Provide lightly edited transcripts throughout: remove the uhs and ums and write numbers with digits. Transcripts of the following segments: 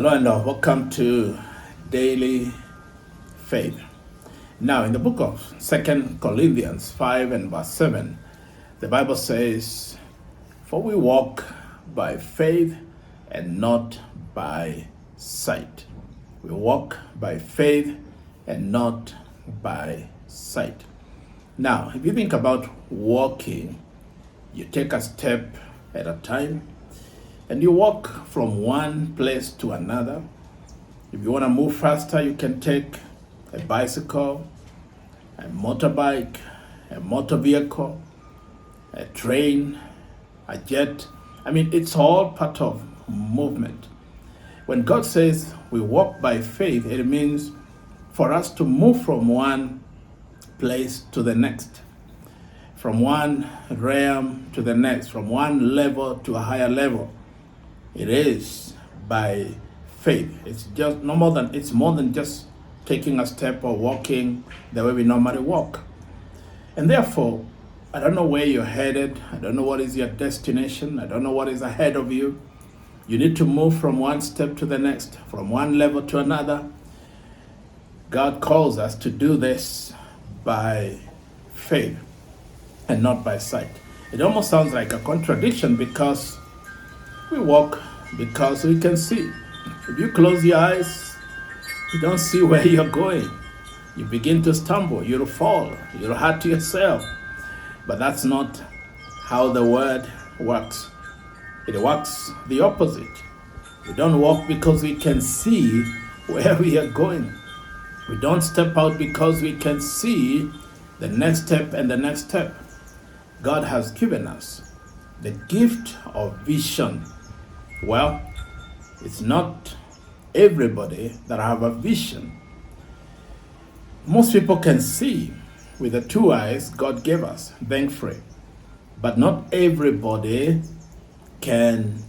Hello and welcome to Daily Faith. Now, in the book of 2 Corinthians 5 and verse 7, the Bible says, "For we walk by faith and not by sight." We walk by faith and not by sight. Now, if you think about walking, you take a step at a time and you walk from one place to another. If you want to move faster, you can take a bicycle, a motorbike, a motor vehicle, a train, a jet. It's all part of movement. When God says we walk by faith, it means for us to move from one place to the next, from one realm to the next, from one level to a higher level. It is by faith. It's more than just taking a step or walking the way we normally walk. And therefore, I don't know where you're headed. I don't know what is your destination. I don't know what is ahead of you. You need to move from one step to the next, from one level to another. God calls us to do this by faith and not by sight. It almost sounds like a contradiction because we walk because we can see. If you close your eyes, you don't see where you're going. You begin to stumble, you'll fall, you'll hurt yourself. But that's not how the word works. It works the opposite. We don't walk because we can see where we are going. We don't step out because we can see the next step and the next step. God has given us the gift of vision. Well, it's not everybody that have a vision. Most people can see with the two eyes God gave us, thankfully. But not everybody can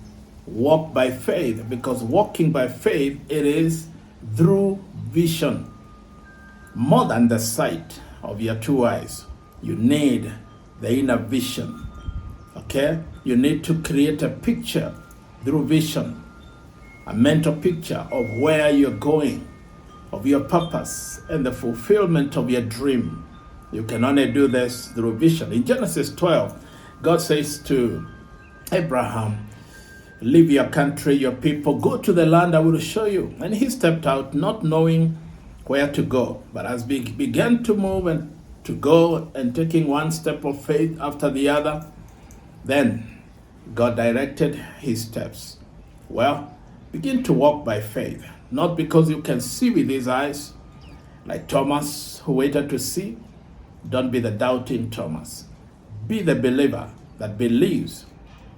walk by faith, because walking by faith, it is through vision. More than the sight of your two eyes, you need the inner vision. Okay? You need to create a picture through vision, a mental picture of where you're going, of your purpose, and the fulfillment of your dream. You can only do this through vision. In Genesis 12, God says to Abraham, "Leave your country, your people, go to the land I will show you." And he stepped out not knowing where to go. But as we began to move and to go and taking one step of faith after the other, then God directed his steps. Well, begin to walk by faith, not because you can see with his eyes, like Thomas who waited to see. Don't be the doubting Thomas. Be the believer that believes,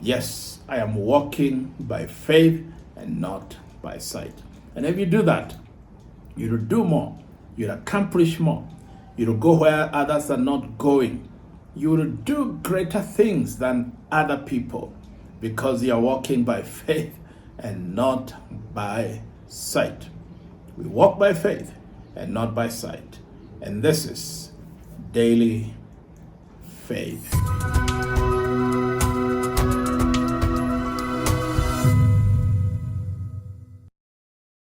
yes, I am walking by faith and not by sight. And if you do that, you'll do more, you'll accomplish more, you'll go where others are not going. You will do greater things than other people because you are walking by faith and not by sight. We walk by faith and not by sight. And this is Daily Faith.